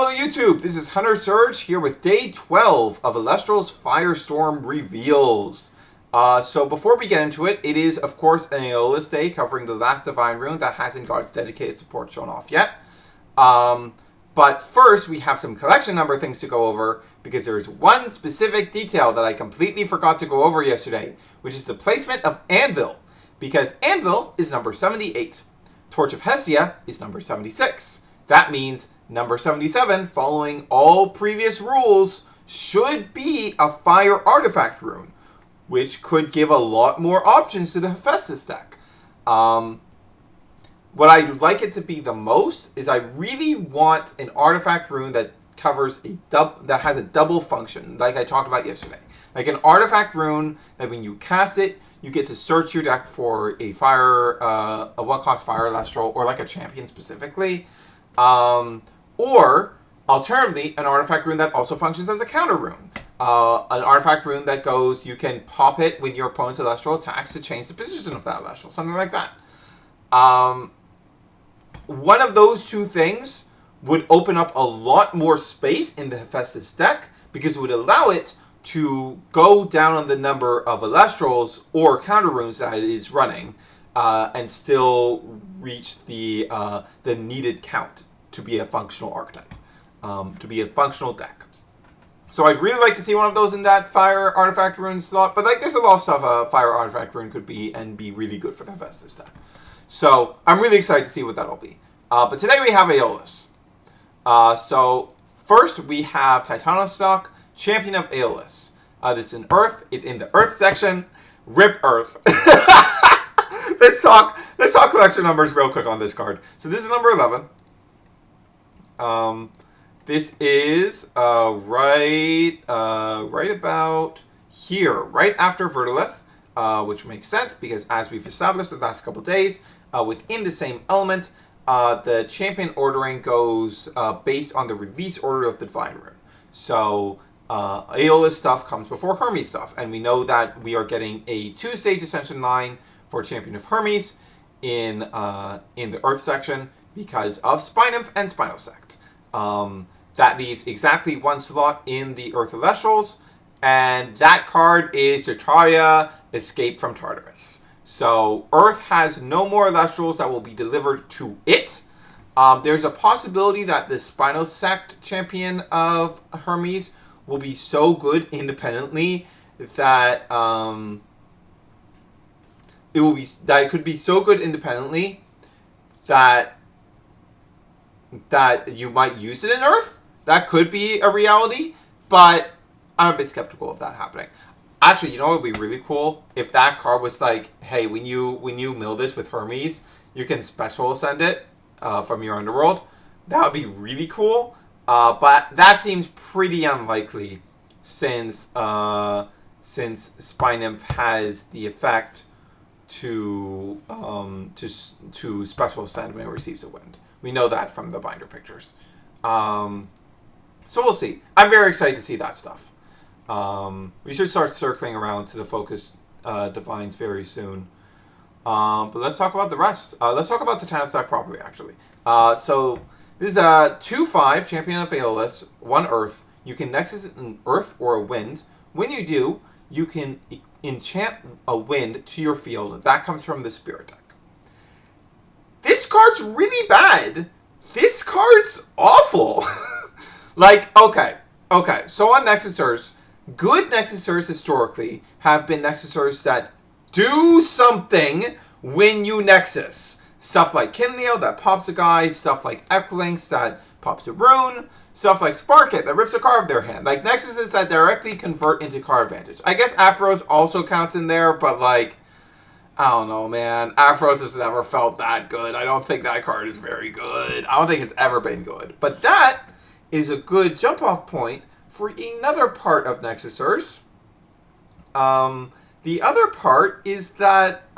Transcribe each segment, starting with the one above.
Hello YouTube, this is Hunter Surge here with day 12 of Elestrals Firestorm Reveals. So before we get into it, it is of course an Aeolus day covering the last Divine Rune that hasn't got its dedicated support shown off yet. But first we have some collection number things to go over because there's one specific detail that I completely forgot to go over yesterday, which is the placement of Anvil, because Anvil is number 78. Torch of Hestia is number 76. That means number 77, following all previous rules, should be a fire artifact rune, which could give a lot more options to the Hephaestus deck. What I'd like it to be the most is I really want an artifact rune that covers that has a double function, like I talked about yesterday. Like an artifact rune that when you cast it, you get to search your deck for a what cost fire Elestral, or like a champion specifically. Or, alternatively, an artifact rune that also functions as a counter rune. An artifact rune that goes, you can pop it when your opponent's Elestral attacks to change the position of that Elestral. Something like that. One of those two things would open up a lot more space in the Hephaestus deck, because it would allow it to go down on the number of Elestrals or counter runes that it is running, and still reach the needed count to be a functional archetype, to be a functional deck. So I'd really like to see one of those in that fire artifact rune slot, but like there's a lot of stuff a fire artifact rune could be and be really good for the Hephaestus deck. So I'm really excited to see what that'll be. But today we have Aeolus. So first we have Titanostock, Champion of Aeolus. This is in Earth. It's in the Earth section. Rip Earth. Let's talk collection numbers real quick on this card. So this is number 11. This is right about here, right after Verdolith, which makes sense because as we've established the last couple days, within the same element, the champion ordering goes based on the release order of the Divine Rune. So Aeolus stuff comes before Hermes stuff, and we know that we are getting a 2-stage ascension line for Champion of Hermes in the Earth section because of Spinnymph and Spinosect. That leaves exactly one slot in the Earth Elestrals, and that card is Tartaria, Escape from Tartarus. So Earth has no more Elestrals that will be delivered to it. There's a possibility that the Spinosect Champion of Hermes will be so good independently that it could be so good independently that you might use it in Earth. That could be a reality, but I'm a bit skeptical of that happening. Actually, you know what would be really cool? If that card was like, hey, when you mill this with Hermes, you can special ascend it from your underworld. That would be really cool. But that seems pretty unlikely since Spinnymph has the effect to special ascend when it receives a wind. We know that from the binder pictures. So we'll see. I'm very excited to see that stuff. We should start circling around to the focus divines very soon. But let's talk about the rest. Let's talk about the Titanostock properly, actually. So this is a 2/5 Champion of Aeolus, 1 Earth. You can Nexus it an Earth or a Wind. When you do, you can enchant a Wind to your field. That comes from the Spirit deck. This card's really bad. This card's awful. Okay. So on Nexusers, good Nexusers historically have been Nexusers that do something when you Nexus. Stuff like Kinleo that pops a guy, stuff like Equilinx that pops a rune, stuff like Sparkit that rips a card of their hand. Like Nexuses that directly convert into card advantage. I guess Aphros also counts in there, but like, I don't know, man. Aphros has never felt that good. I don't think that card is very good. I don't think it's ever been good. But that is a good jump-off point for another part of Nexusers. The other part is that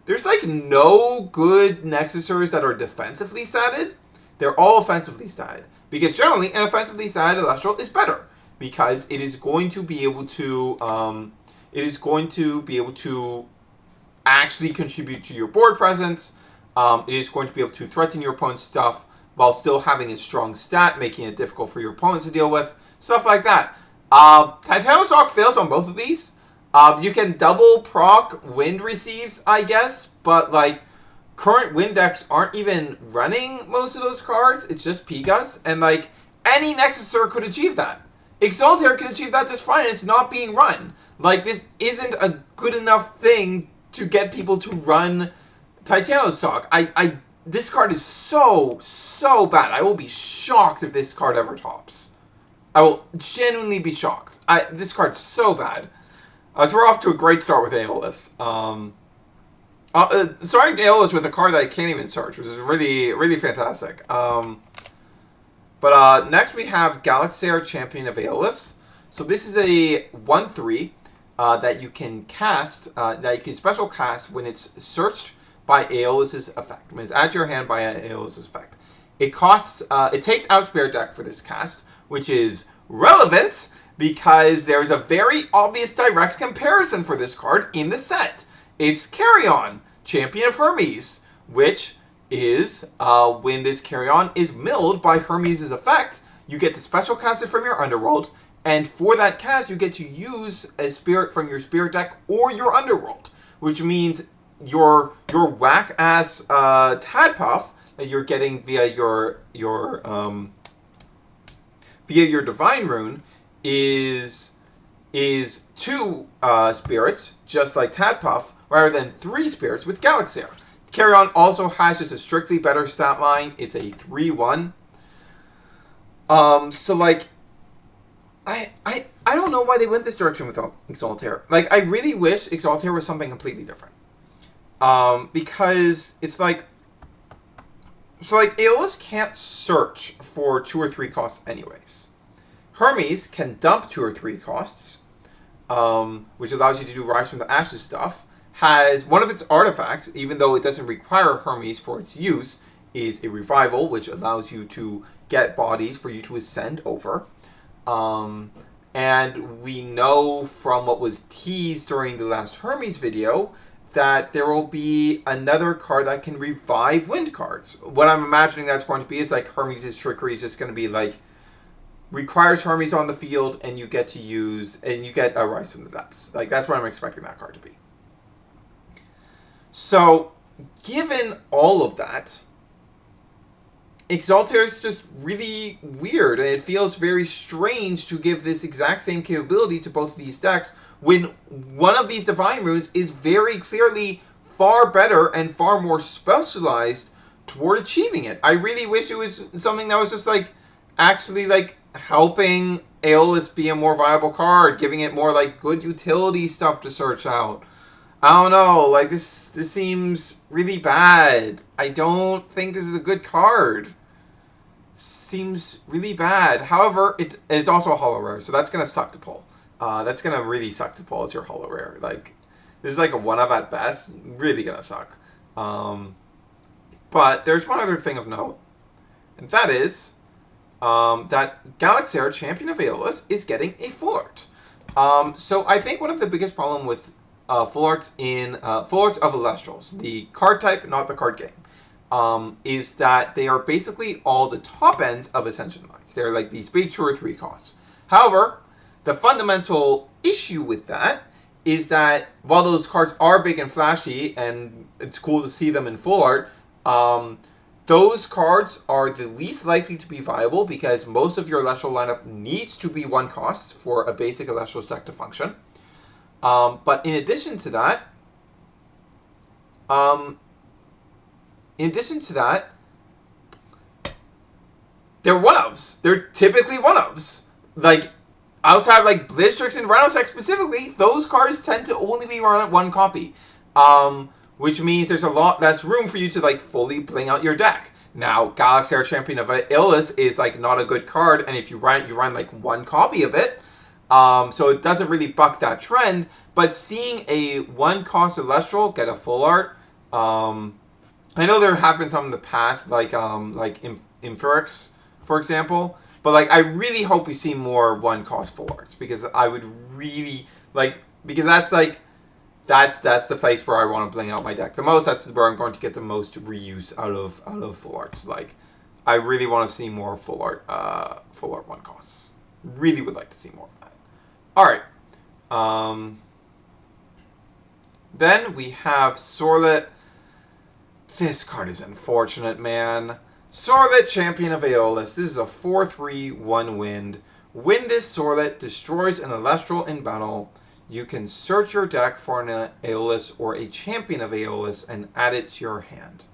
there's like no good Nexusers that are defensively statted. They're all offensively statted. Because generally, an offensively statted Elestral is better. Because it is going to be able to actually contribute to your board presence. It is going to be able to threaten your opponent's stuff while still having a strong stat, making it difficult for your opponent to deal with. Stuff like that. Titano's Shock fails on both of these. You can double proc Wind Receives, I guess, but like current Wind decks aren't even running most of those cards. It's just Pigas, and like any Nexuser could achieve that. Exaltair can achieve that just fine, and it's not being run. Like, this isn't a good enough thing to get people to run Titano's Shock. This card is so bad. I will be shocked if this card ever tops. I will genuinely be shocked. This card's so bad. So we're off to a great start with Aeolus. Starting Aeolus with a card that I can't even search, which is really, really fantastic. But next we have Galaxair, Champion of Aeolus. So this is a 1/3 that you can cast, that you can special cast when it's searched by Aeolus's effect. When it's added to your hand by Aeolus's effect. It costs, it takes out Spirit Deck for this cast, which is relevant because there is a very obvious direct comparison for this card in the set. It's Carrion, Champion of Hermes, which is when this Carrion is milled by Hermes' effect, you get to special cast it from your underworld, and for that cast you get to use a spirit from your spirit deck or your underworld, which means your whack-ass Tadpuff that you're getting via your Divine Rune is 2 spirits, just like Tadpuff, rather than 3 spirits with Galaxair. Carrion also has just a strictly better stat line. It's a 3/1. So like, I don't know why they went this direction with Exaltair. Like, I really wish Exaltair was something completely different. Because it's like, so like, Aeolus can't search for 2 or 3 costs anyways. Hermes can dump 2 or 3 costs, which allows you to do Rise from the Ashes stuff. Has one of its artifacts, even though it doesn't require Hermes for its use, is a revival, which allows you to get bodies for you to ascend over. And we know from what was teased during the last Hermes video that there will be another card that can revive wind cards. What I'm imagining that's going to be is like Hermes' Trickery is just going to be like, requires Hermes on the field, and you get to use, and you get a Rise from the Depths. Like, that's what I'm expecting that card to be. So, given all of that, Exaltair is just really weird, and it feels very strange to give this exact same capability to both of these decks when one of these Divine Runes is very clearly far better and far more specialized toward achieving it. I really wish it was something that was just like, actually like helping Aeolus be a more viable card, giving it more like good utility stuff to search out. I don't know, like, this seems really bad. I don't think this is a good card. Seems really bad. However, it's also a holo rare, so that's going to suck to pull. That's going to really suck to pull as your holo rare. Like, this is like a 1 of at best. Really going to suck. But there's one other thing of note, and that is that Galaxair, Champion of Aeolus, is getting a full art. So I think one of the biggest problem with full arts of Elestrals, the card type, not the card game, is that they are basically all the top ends of Ascension Lines. They're like these big 2 or 3 costs. However, the fundamental issue with that is that while those cards are big and flashy, and it's cool to see them in full art, those cards are the least likely to be viable because most of your Elestral lineup needs to be 1 costs for a basic Elestral deck to function. But in addition to that, they're 1-ofs. They're typically 1-ofs. Like, outside of like Blizzstrix and Rhinosec specifically, those cards tend to only be run at 1 copy. Which means there's a lot less room for you to like fully bling out your deck. Now, Galaxair, Champion of Aeolus is like not a good card, and if you run like 1 copy of it. So it doesn't really buck that trend, but seeing a 1-cost Elestral get a full art, I know there have been some in the past, like Infurix, for example, but like I really hope we see more 1-cost full arts, because I would really like, because that's like, that's the place where I want to bling out my deck the most. That's where I'm going to get the most reuse out of full arts. Like, I really want to see more full art 1 costs. Really would like to see more of that. All right. Then we have Sorlet. This card is unfortunate, man. Sorlet, Champion of Aeolus. This is a 4/3 1 wind. When this Sorlet destroys an Elestral in battle, you can search your deck for an Aeolus or a Champion of Aeolus and add it to your hand.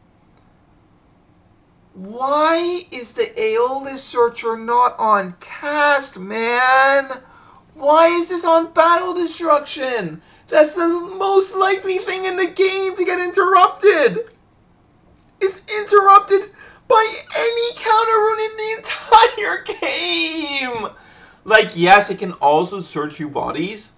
Why is the Aeolus Searcher not on cast, man? Why is this on Battle Destruction? That's the most likely thing in the game to get interrupted. It's interrupted by any counter rune in the entire game. Like, yes, it can also search you bodies,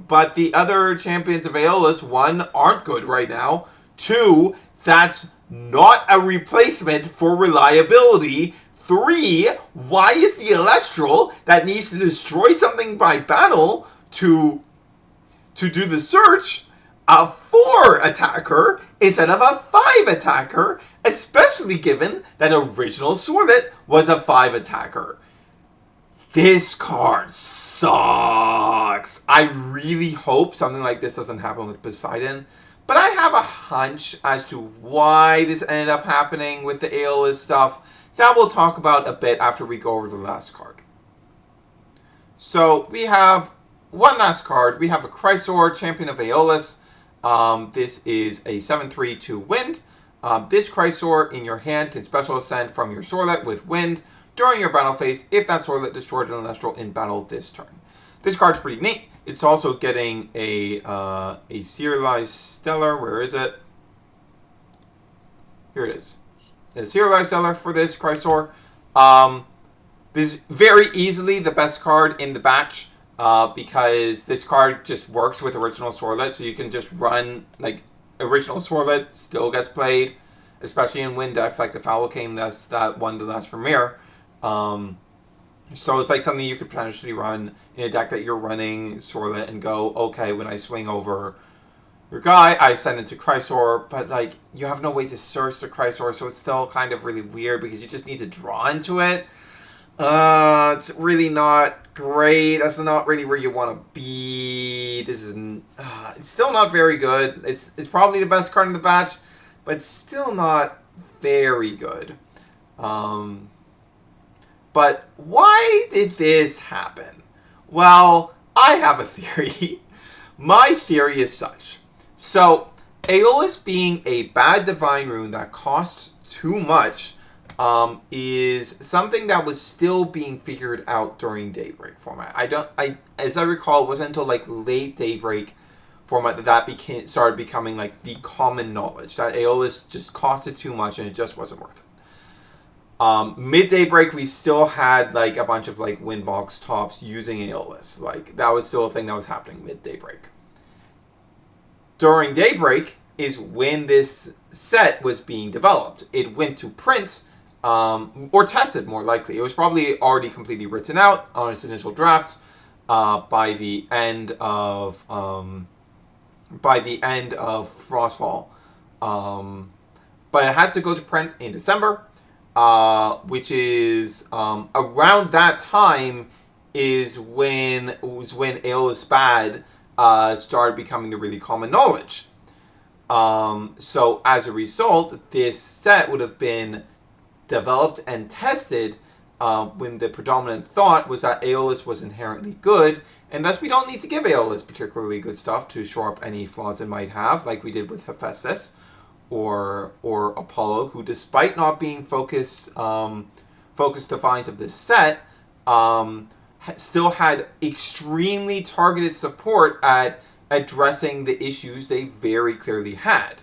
but the other Champions of Aeolus, 1, aren't good right now. 2, that's not a replacement for reliability. 3, why is the Elestral that needs to destroy something by battle to do the search a 4 attacker instead of a 5 attacker, especially given that original Sorlet was a 5 attacker? This card sucks. I really hope something like this doesn't happen with Poseidon, but I have a hunch as to why this ended up happening with the Aeolus stuff. That we'll talk about a bit after we go over the last card. So we have one last card. We have a Chrysor, Champion of Aeolus. This is a 7/3 2 wind. This Chrysor in your hand can special ascend from your Sorlet with wind during your battle phase if that Sorlet destroyed an Elestral in battle this turn. This card's pretty neat. It's also getting a Serialized Stellar. Where is it? Here it is. A Serialized Stellar for this Chrysor. This is very easily the best card in the batch because this card just works with original Sorlet, so you can just run, like, original Sorlet still gets played, especially in win decks like the Falcane that won the last premiere. So it's like something you could potentially run in a deck that you're running Sorlet and go, okay, when I swing over your guy, I send it to Chrysor, but like you have no way to search the Chrysor, so it's still kind of really weird because you just need to draw into it. It's really not great. That's not really where you want to be. This is it's still not very good. It's probably the best card in the batch, but it's still not very good. But why did this happen? Well, I have a theory. My theory is such. So, Aeolus being a bad Divine Rune that costs too much is something that was still being figured out during Daybreak format. As I recall, it wasn't until like late Daybreak format that started becoming like the common knowledge that Aeolus just costed too much and it just wasn't worth it. Mid-Daybreak, we still had like a bunch of like Windbox tops using Aeolus. Like that was still a thing that was happening mid-Daybreak. During Daybreak is when this set was being developed. It went to print, or tested more likely. It was probably already completely written out on its initial drafts by the end of Frostfall. But it had to go to print in December. Which is around that time is when Aeolus Bad started becoming the really common knowledge. So as a result, this set would have been developed and tested when the predominant thought was that Aeolus was inherently good, and thus we don't need to give Aeolus particularly good stuff to shore up any flaws it might have, like we did with Hephaestus. Or Apollo, who despite not being focused Divines of this set, still had extremely targeted support at addressing the issues they very clearly had.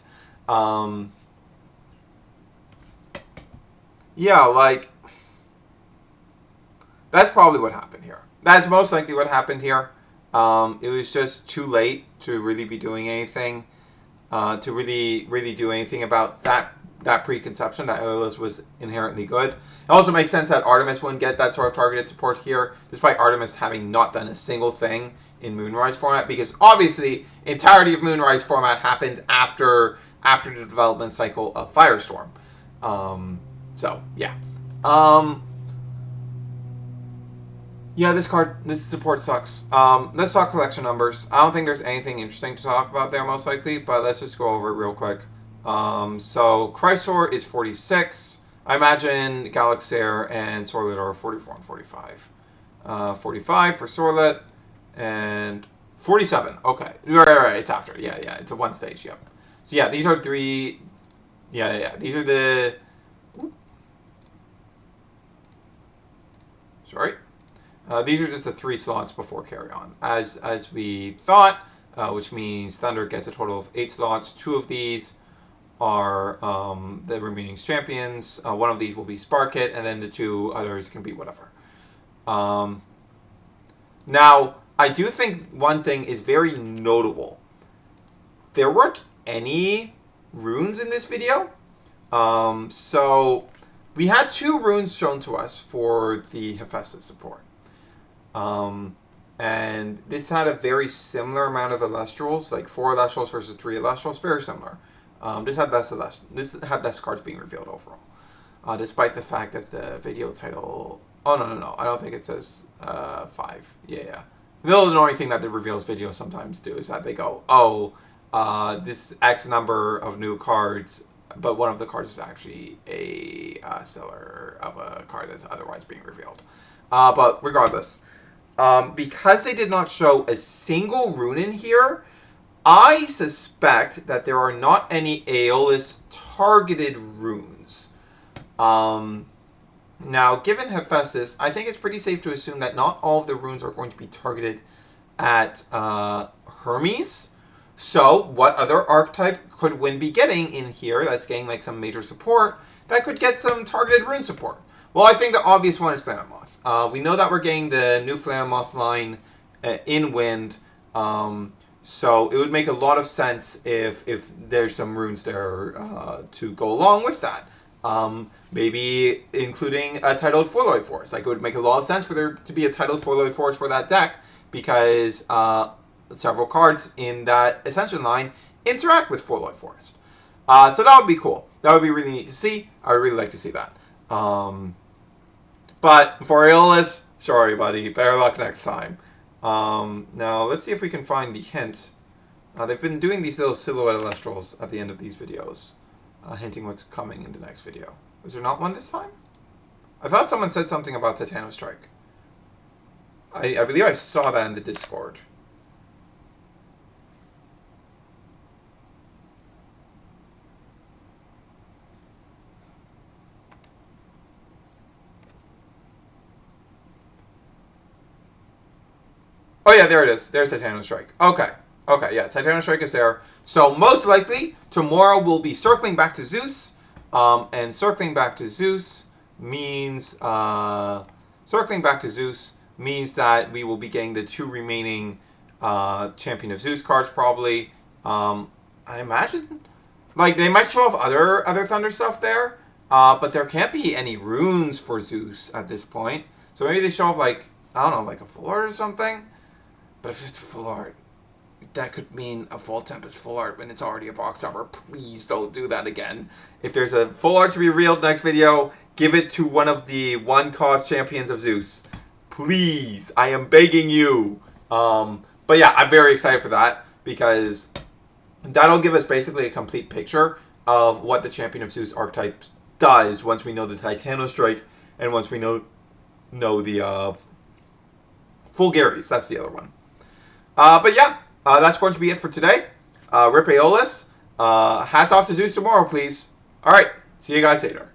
Yeah, like, that's probably what happened here. That's most likely what happened here. It was just too late to really be doing anything. To really do anything about that preconception that Aeolus was inherently good. It also makes sense that Artemis wouldn't get that sort of targeted support here, despite Artemis having not done a single thing in Moonrise format, because obviously the entirety of Moonrise format happened after the development cycle of Firestorm. So, yeah. Yeah, this support sucks. Let's talk collection numbers. I don't think there's anything interesting to talk about there, most likely, but let's just go over it real quick. So, Chrysor is 46. I imagine Galaxair and Sorlet are 44 and 45. 45 for Sorlet, and 47. Okay. Right. It's after. Yeah. It's a one stage. Yep. So, yeah, these are three. Yeah. These are the... Sorry. These are just the 3 slots before carry on, as we thought, which means Thunder gets a total of 8 slots. 2 of these are the remaining champions. 1 of these will be Spark It, and then the 2 others can be whatever. Now, I do think one thing is very notable. There weren't any runes in this video. So we had 2 runes shown to us for the Hephaestus support. And this had a very similar amount of Elestrals, like 4 Elestrals versus 3 Elestrals, very similar. This had less cards being revealed overall, despite the fact that the video title... Oh, no, I don't think it says 5. Yeah. The little annoying thing that the reveals videos sometimes do is that they go, this X number of new cards, but one of the cards is actually a seller of a card that's otherwise being revealed. But regardless... because they did not show a single rune in here, I suspect that there are not any Aeolus targeted runes. Now, given Hephaestus, I think it's pretty safe to assume that not all of the runes are going to be targeted at Hermes. So, what other archetype could Wynn be getting in here that's getting like some major support that could get some targeted rune support? Well, I think the obvious one is Flammoth. We know that we're getting the new Flammoth line in Wind, so it would make a lot of sense if there's some runes there to go along with that. Maybe including a titled Forloid Force. Like, it would make a lot of sense for there to be a titled Forloid Force for that deck, because several cards in that Ascension line interact with Forloid Force. So that would be cool. That would be really neat to see. I would really like to see that. But for Aeolus, sorry, buddy. Better luck next time. Now, let's see if we can find the hint. They've been doing these little silhouette Elestrals at the end of these videos, hinting what's coming in the next video. Was there not one this time? I thought someone said something about Titano Strike. I believe I saw that in the Discord. Oh yeah, there it is. There's Titano Strike. Okay, yeah, Titano Strike is there. So most likely, tomorrow we'll be circling back to Zeus. And circling back to Zeus means... that we will be getting the 2 remaining Champion of Zeus cards, probably. I imagine... Like, they might show off other Thunder stuff there. But there can't be any runes for Zeus at this point. So maybe they show off, like, I don't know, like a full art or something? But if it's a full art, that could mean a full Tempest full art when it's already a box number. Please don't do that again. If there's a full art to be revealed next video, give it to one of the 1-cost Champions of Zeus. Please, I am begging you. But yeah, I'm very excited for that, because that'll give us basically a complete picture of what the Champion of Zeus archetype does once we know the Titano Strike and once we know the full Garys. That's the other one. But yeah, that's going to be it for today. Rip Aeolus. Hats off to Zeus tomorrow, please. All right, see you guys later.